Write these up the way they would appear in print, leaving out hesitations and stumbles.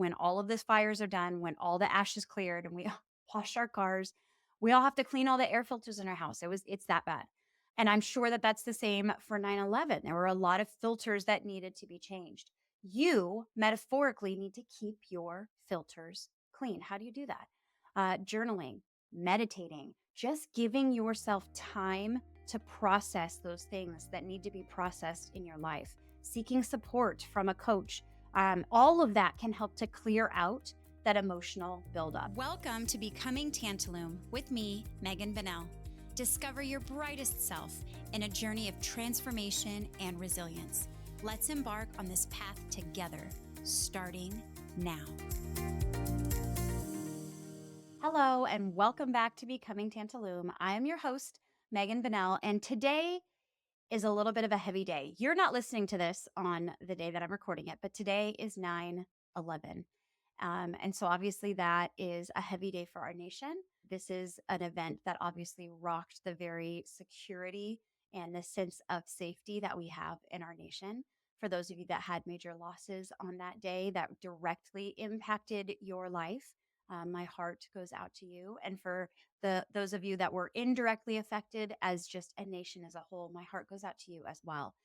when all of these fires are done, when all the ash is cleared and we wash our cars, we all have to clean all the air filters in our house. It's that bad. And I'm sure that that's the same for 9/11. There were a lot of filters that needed to be changed. You metaphorically need to keep your filters clean. How do you do that? Journaling, meditating, just giving yourself time to process those things that need to be processed in your life, seeking support from a coach. All of that can help to clear out that emotional buildup. Welcome to Becoming Tantalum with me, Megan Bennell. Discover your brightest self in a journey of transformation and resilience. Let's embark on this path together, starting now. Hello, and welcome back to Becoming Tantalum. I am your host, Megan Bennell, and today is a little bit of a heavy day. You're not listening to this on the day that I'm recording it, but today is 9/11. And so obviously that is a heavy day for our nation. This is an event that obviously rocked the very security and the sense of safety that we have in our nation. For those of you that had major losses on that day that directly impacted your life, my heart goes out to you. And for those of you that were indirectly affected as just a nation as a whole, my heart goes out to you as well.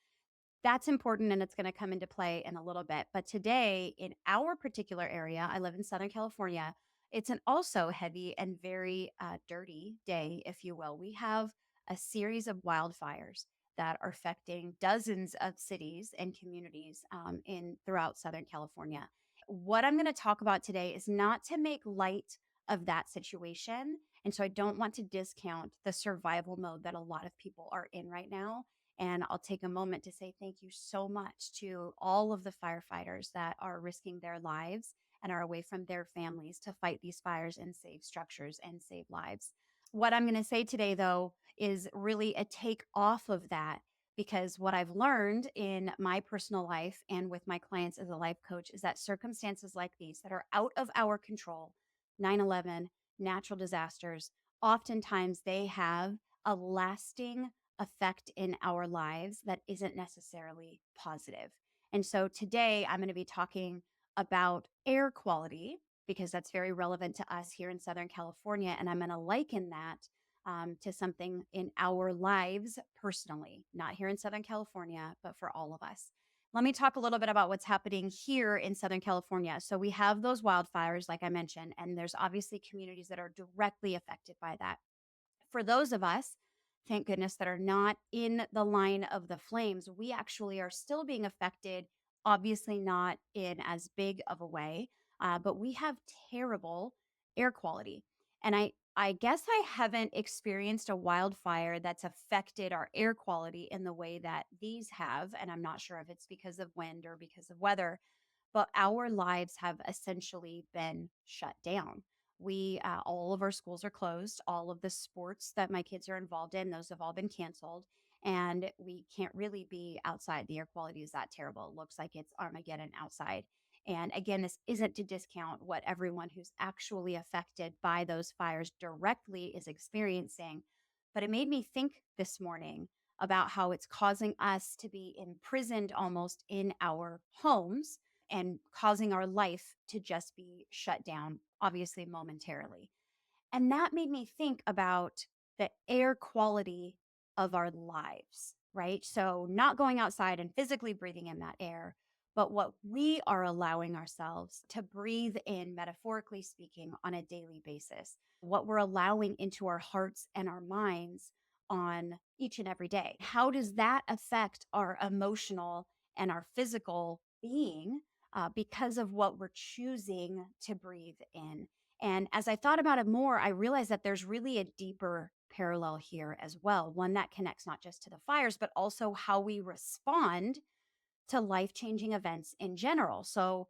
That's important, and it's going to come into play in a little bit. But today, in our particular area, I live in Southern California. It's an also heavy and very dirty day, if you will. We have a series of wildfires that are affecting dozens of cities and communities in throughout Southern California. What I'm going to talk about today is not to make light of that situation. And so I don't want to discount the survival mode that a lot of people are in right now. And I'll take a moment to say thank you so much to all of the firefighters that are risking their lives and are away from their families to fight these fires and save structures and save lives. What I'm going to say today, though, is really a take off of that, because what I've learned in my personal life and with my clients as a life coach is that circumstances like these that are out of our control, 9/11, natural disasters, oftentimes they have a lasting effect in our lives that isn't necessarily positive. And so today I'm going to be talking about air quality because that's very relevant to us here in Southern California. And I'm going to liken that to something in our lives personally, not here in Southern California, but for all of us. Let me talk a little bit about what's happening here in Southern California. So we have those wildfires, like I mentioned, and there's obviously communities that are directly affected by that. For those of us, thank goodness, that are not in the line of the flames, we actually are still being affected, obviously not in as big of a way, but we have terrible air quality. And I guess I haven't experienced a wildfire that's affected our air quality in the way that these have. And I'm not sure if it's because of wind or because of weather, but our lives have essentially been shut down. All of our schools are closed. All of the sports that my kids are involved in, those have all been canceled. And we can't really be outside. The air quality is that terrible. It looks like it's Armageddon outside. And again, this isn't to discount what everyone who's actually affected by those fires directly is experiencing. But it made me think this morning about how it's causing us to be imprisoned almost in our homes and causing our life to just be shut down, obviously momentarily. And that made me think about the air quality of our lives, right? So, not going outside and physically breathing in that air, but what we are allowing ourselves to breathe in, metaphorically speaking, on a daily basis, what we're allowing into our hearts and our minds on each and every day. How does that affect our emotional and our physical being because of what we're choosing to breathe in? And as I thought about it more, I realized that there's really a deeper parallel here as well, one that connects not just to the fires, but also how we respond to life-changing events in general. So,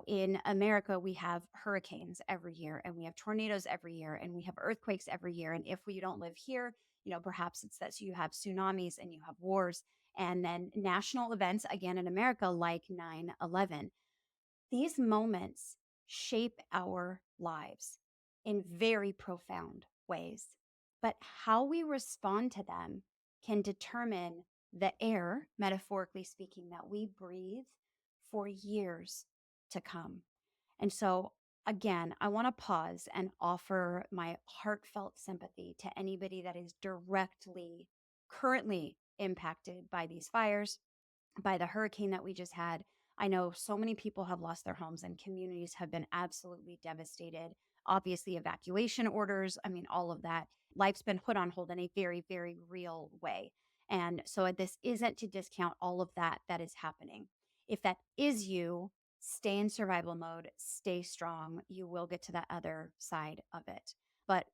in America, we have hurricanes every year and we have tornadoes every year and we have earthquakes every year. And if we don't live here, perhaps it's that you have tsunamis and you have wars and then national events again in America like 9/11. These moments shape our lives in very profound ways, but how we respond to them can determine the air, metaphorically speaking, that we breathe for years to come. And so, again, I want to pause and offer my heartfelt sympathy to anybody that is directly, currently impacted by these fires, by the hurricane that we just had. I know so many people have lost their homes and communities have been absolutely devastated. Obviously, evacuation orders, I mean, all of that. Life's been put on hold in a very, very real way. And so this isn't to discount all of that that is happening. If that is you, stay in survival mode, stay strong. You will get to that other side of it. But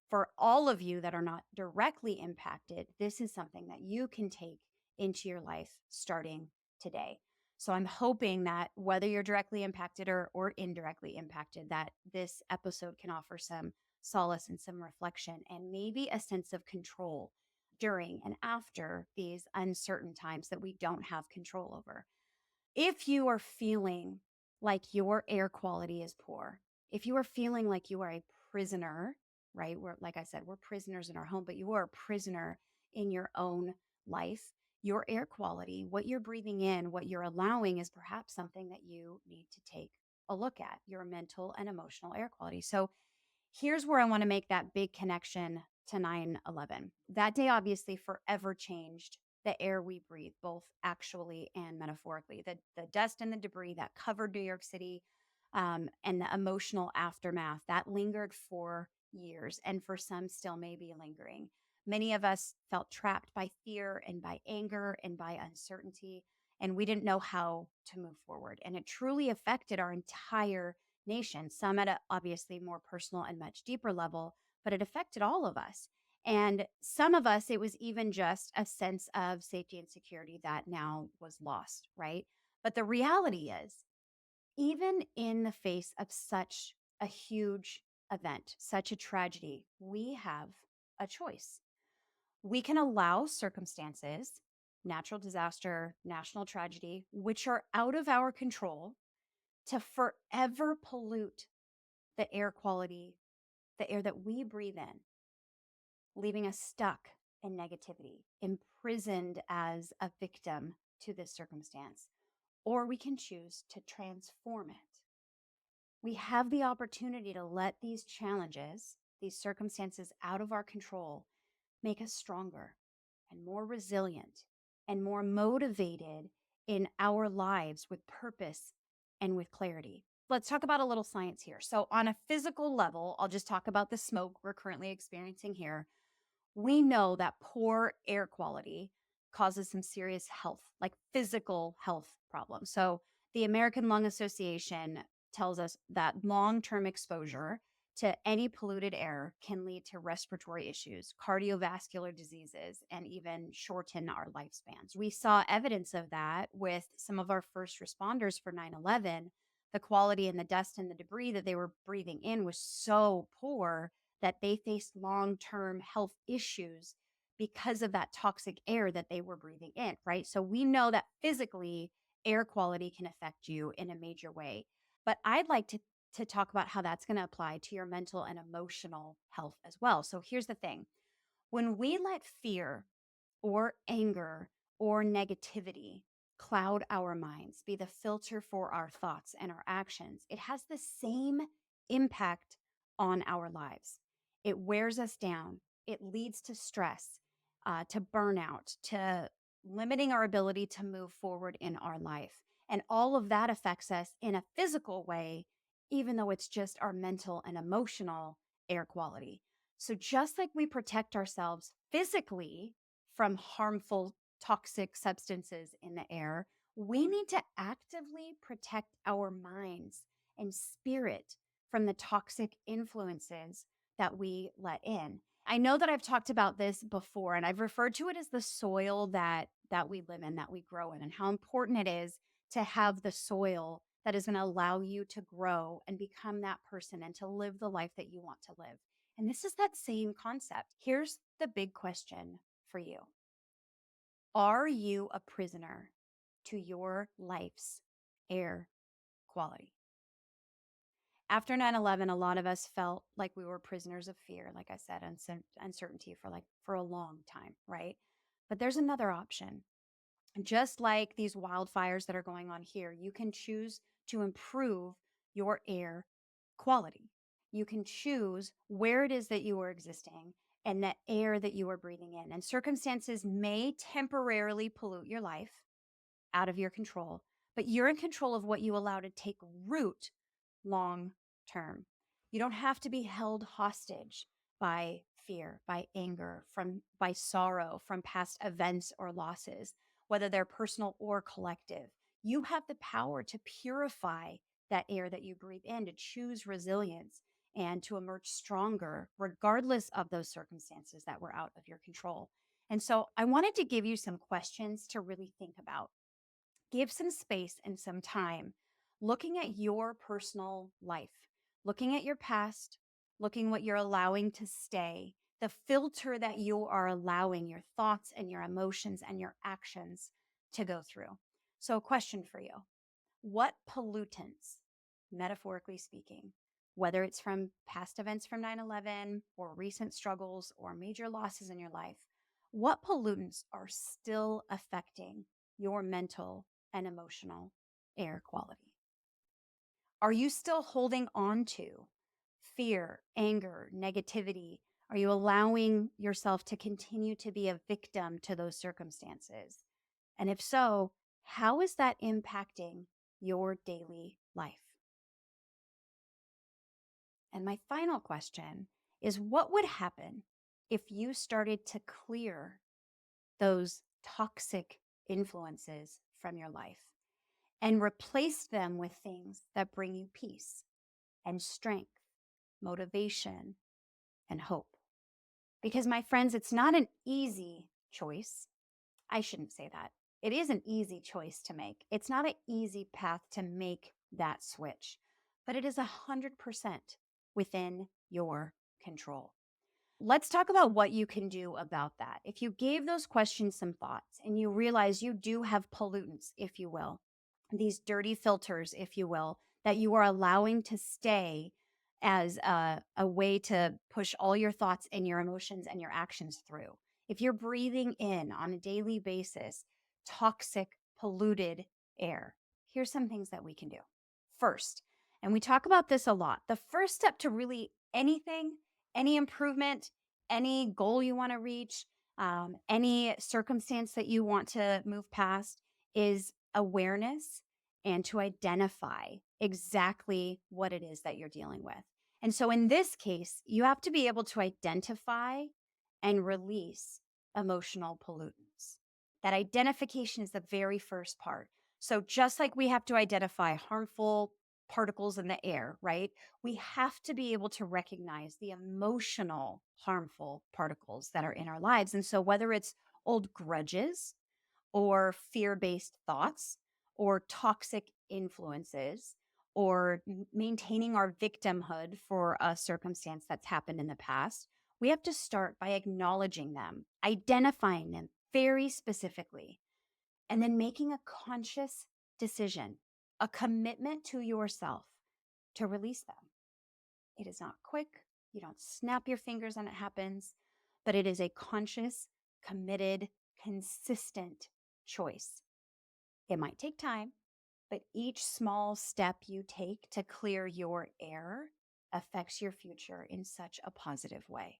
for all of you that are not directly impacted, this is something that you can take into your life starting today. So I'm hoping that whether you're directly impacted or indirectly impacted, that this episode can offer some solace and some reflection and maybe a sense of control during and after these uncertain times that we don't have control over. If you are feeling like your air quality is poor, if you are feeling like you are a prisoner, right? We're, like I said, we're prisoners in our home, but you are a prisoner in your own life. Your air quality, what you're breathing in, what you're allowing is perhaps something that you need to take a look at, your mental and emotional air quality. So here's where I want to make that big connection to 9/11. That day obviously forever changed the air we breathe, both actually and metaphorically. The dust and the debris that covered New York City, and the emotional aftermath that lingered for years, and for some still may be lingering. Many of us felt trapped by fear and by anger and by uncertainty, and we didn't know how to move forward. And it truly affected our entire nation, some at a obviously more personal and much deeper level, but it affected all of us. And some of us, it was even just a sense of safety and security that now was lost, right? But the reality is, even in the face of such a huge event, such a tragedy, we have a choice. We can allow circumstances, natural disaster, national tragedy, which are out of our control, to forever pollute the air quality, the air that we breathe in, leaving us stuck in negativity, imprisoned as a victim to this circumstance. Or we can choose to transform it. We have the opportunity to let these challenges, these circumstances out of our control, make us stronger and more resilient and more motivated in our lives with purpose and with clarity. Let's talk about a little science here. So, on a physical level, I'll just talk about the smoke we're currently experiencing here. We know that poor air quality causes some serious health, like physical health problems. So, the American Lung Association tells us that long term exposure to any polluted air can lead to respiratory issues, cardiovascular diseases, and even shorten our lifespans. We saw evidence of that with some of our first responders for 9/11. The quality and the dust and the debris that they were breathing in was so poor that they faced long term health issues because of that toxic air that they were breathing in, right? So we know that physically, air quality can affect you in a major way. But I'd like to talk about how that's going to apply to your mental and emotional health as well. So here's the thing: when we let fear or anger or negativity cloud our minds, be the filter for our thoughts and our actions, it has the same impact on our lives. It wears us down, it leads to stress, to burnout, to limiting our ability to move forward in our life. And all of that affects us in a physical way, even though it's just our mental and emotional air quality. So, just like we protect ourselves physically from harmful, toxic substances in the air, we need to actively protect our minds and spirit from the toxic influences that we let in. I know that I've talked about this before, and I've referred to it as the soil that we live in, that we grow in, and how important it is to have the soil that is going to allow you to grow and become that person and to live the life that you want to live. And this is that same concept. Here's the big question for you: are you a prisoner to your life's air quality? After 9/11, a lot of us felt like we were prisoners of fear, like I said, uncertainty for a long time, right? But there's another option. Just like these wildfires that are going on here, you can choose to improve your air quality. You can choose where it is that you are existing and the air that you are breathing in. And circumstances may temporarily pollute your life out of your control, but you're in control of what you allow to take root long term. You don't have to be held hostage by fear, by anger, by sorrow, from past events or losses, whether they're personal or collective. You have the power to purify that air that you breathe in, to choose resilience and to emerge stronger, regardless of those circumstances that were out of your control. And so I wanted to give you some questions to really think about. Give some space and some time looking at your personal life, looking at your past, looking what you're allowing to stay, the filter that you are allowing your thoughts and your emotions and your actions to go through. So, a question for you: what pollutants, metaphorically speaking, whether it's from past events from 9/11 or recent struggles or major losses in your life, what pollutants are still affecting your mental and emotional air quality? Are you still holding on to fear, anger, negativity? Are you allowing yourself to continue to be a victim to those circumstances? And if so, how is that impacting your daily life? And my final question is, what would happen if you started to clear those toxic influences from your life and replace them with things that bring you peace and strength, motivation, and hope? Because, my friends, it's not an easy choice. I shouldn't say that. It is an easy choice to make. It's not an easy path to make that switch, but it is 100% within your control. Let's talk about what you can do about that. If you gave those questions some thoughts and you realize you do have pollutants, if you will, these dirty filters, if you will, that you are allowing to stay as a way to push all your thoughts and your emotions and your actions through. If you're breathing in on a daily basis toxic, polluted air, here's some things that we can do. First, and we talk about this a lot, the first step to really anything, any improvement, any goal you want to reach, any circumstance that you want to move past is awareness and to identify exactly what it is that you're dealing with. And so in this case, you have to be able to identify and release emotional pollutants. That identification is the very first part. So just like we have to identify harmful particles in the air, right? We have to be able to recognize the emotional harmful particles that are in our lives. And so whether it's old grudges or fear based thoughts or toxic influences or maintaining our victimhood for a circumstance that's happened in the past, we have to start by acknowledging them, identifying them very specifically, and then making a conscious decision, a commitment to yourself to release them. It is not quick. You don't snap your fingers and it happens, but it is a conscious, committed, consistent choice. It might take time, but each small step you take to clear your air affects your future in such a positive way.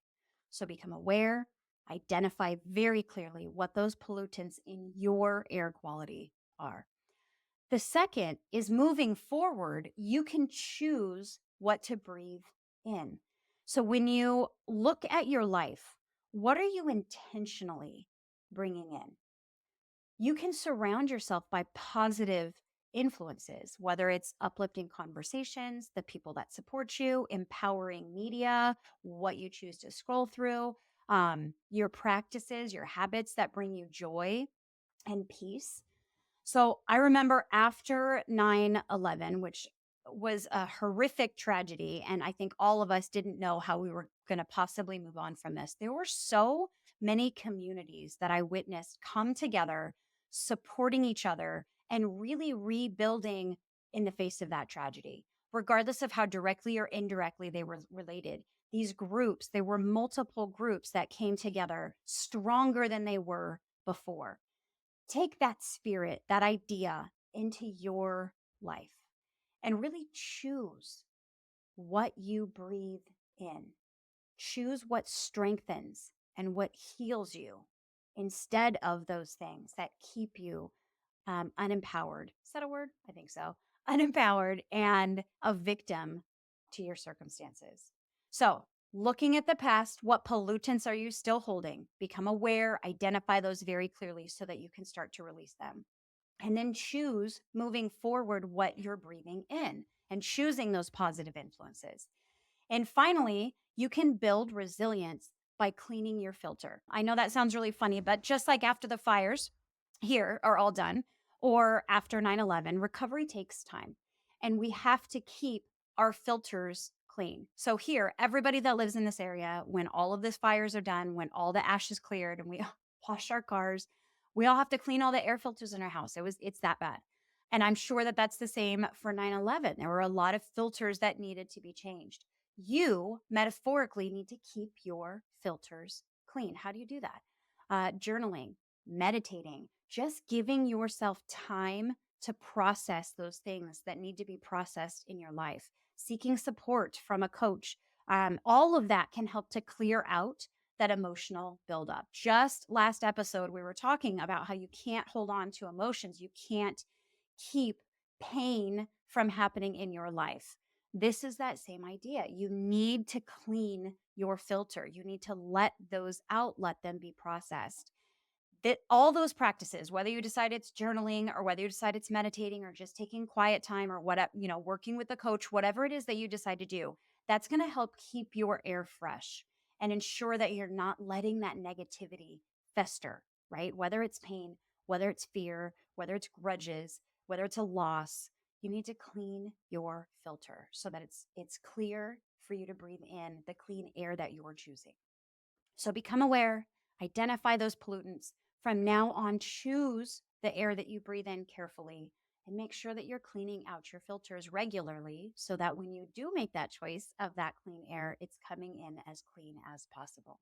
So become aware, identify very clearly what those pollutants in your air quality are. The second is moving forward, you can choose what to breathe in. So when you look at your life, what are you intentionally bringing in? You can surround yourself by positive influences, whether it's uplifting conversations, the people that support you, empowering media, what you choose to scroll through, your practices, your habits that bring you joy and peace. So I remember after 9/11, which was a horrific tragedy, and I think all of us didn't know how we were going to possibly move on from this. There were so many communities that I witnessed come together, supporting each other, and really rebuilding in the face of that tragedy, regardless of how directly or indirectly they were related. These groups, there were multiple groups that came together stronger than they were before. Take that spirit, that idea into your life and really choose what you breathe in. Choose what strengthens and what heals you instead of those things that keep you unempowered. Is that a word? I think so. Unempowered and a victim to your circumstances. So, looking at the past, what pollutants are you still holding? Become aware, identify those very clearly so that you can start to release them. And then choose moving forward what you're breathing in and choosing those positive influences. And finally, you can build resilience by cleaning your filter. I know that sounds really funny, but just like after the fires here are all done, or after 9/11, recovery takes time. And we have to keep our filters clean. So, here, everybody that lives in this area, when all of these fires are done, when all the ash is cleared and we wash our cars, we all have to clean all the air filters in our house. It's that bad. And I'm sure that that's the same for 9/11. There were a lot of filters that needed to be changed. You metaphorically need to keep your filters clean. How do you do that? Journaling, meditating, just giving yourself time to process those things that need to be processed in your life, seeking support from a coach. All of that can help to clear out that emotional buildup. Just last episode, we were talking about how you can't hold on to emotions. You can't keep pain from happening in your life. This is that same idea. You need to clean your filter. You need to let those out, let them be processed. That all those practices, whether you decide it's journaling or whether you decide it's meditating or just taking quiet time or whatever, working with a coach, whatever it is that you decide to do, that's going to help keep your air fresh and ensure that you're not letting that negativity fester, right? Whether it's pain, whether it's fear, whether it's grudges, whether it's a loss, you need to clean your filter so that it's clear for you to breathe in the clean air that you're choosing. So become aware, identify those pollutants. From now on, choose the air that you breathe in carefully and make sure that you're cleaning out your filters regularly so that when you do make that choice of that clean air, it's coming in as clean as possible.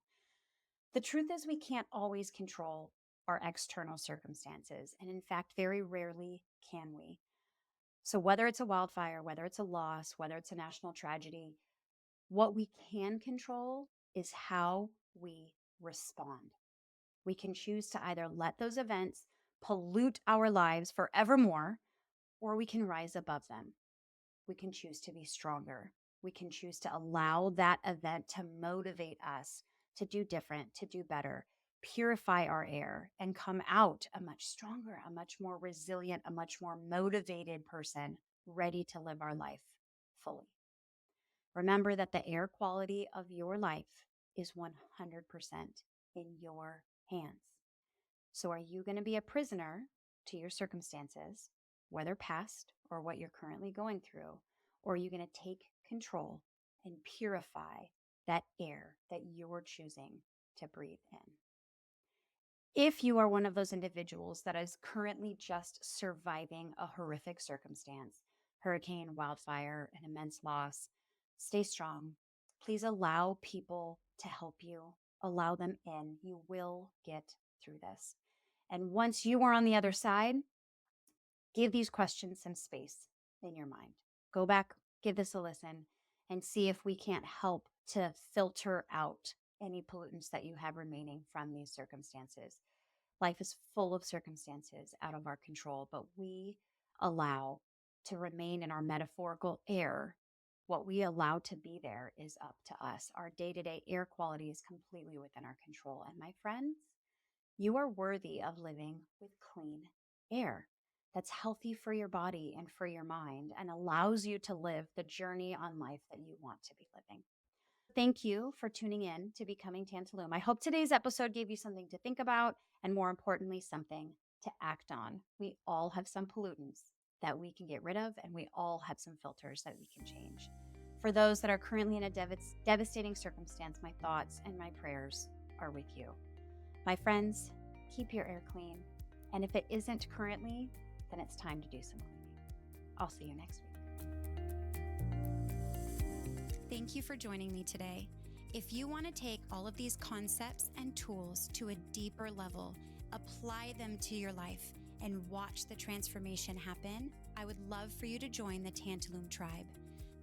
The truth is, we can't always control our external circumstances. And in fact, very rarely can we. So, whether it's a wildfire, whether it's a loss, whether it's a national tragedy, what we can control is how we respond. We can choose to either let those events pollute our lives forevermore, or we can rise above them. We can choose to be stronger. We can choose to allow that event to motivate us to do different, to do better, purify our air, and come out a much stronger, a much more resilient, a much more motivated person, ready to live our life fully. Remember that the air quality of your life is 100% in your hands. So, are you going to be a prisoner to your circumstances, whether past or what you're currently going through? Or are you going to take control and purify that air that you're choosing to breathe in? If you are one of those individuals that is currently just surviving a horrific circumstance, hurricane, wildfire, an immense loss, stay strong. Please allow people to help you. Allow them in. You will get through this. And once you are on the other side, give these questions some space in your mind. Go back, give this a listen, and see if we can't help to filter out any pollutants that you have remaining from these circumstances. Life is full of circumstances out of our control, but we allow to remain in our metaphorical air. What we allow to be there is up to us. Our day-to-day air quality is completely within our control. And my friends, you are worthy of living with clean air that's healthy for your body and for your mind and allows you to live the journey on life that you want to be living. Thank you for tuning in to Becoming Tantalum. I hope today's episode gave you something to think about and, more importantly, something to act on. We all have some pollutants that we can get rid of, and we all have some filters that we can change. For those that are currently in a devastating circumstance, my thoughts and my prayers are with you. My friends, keep your air clean. And if it isn't currently, then it's time to do some cleaning. I'll see you next week. Thank you for joining me today. If you want to take all of these concepts and tools to a deeper level, apply them to your life, and watch the transformation happen, I would love for you to join the Tantalum Tribe.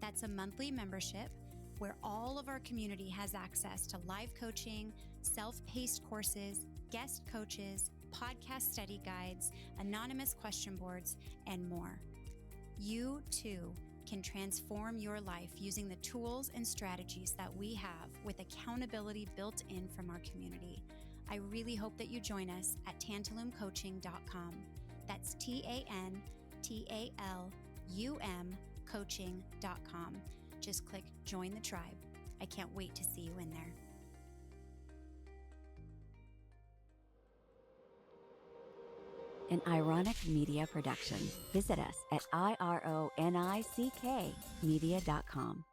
That's a monthly membership where all of our community has access to live coaching, self-paced courses, guest coaches, podcast study guides, anonymous question boards, and more. You too can transform your life using the tools and strategies that we have with accountability built in from our community. I really hope that you join us at tantalumcoaching.com. That's TANTALUM coaching.com. Just click join the tribe. I can't wait to see you in there. An Ironic Media production. Visit us at ironickmedia.com.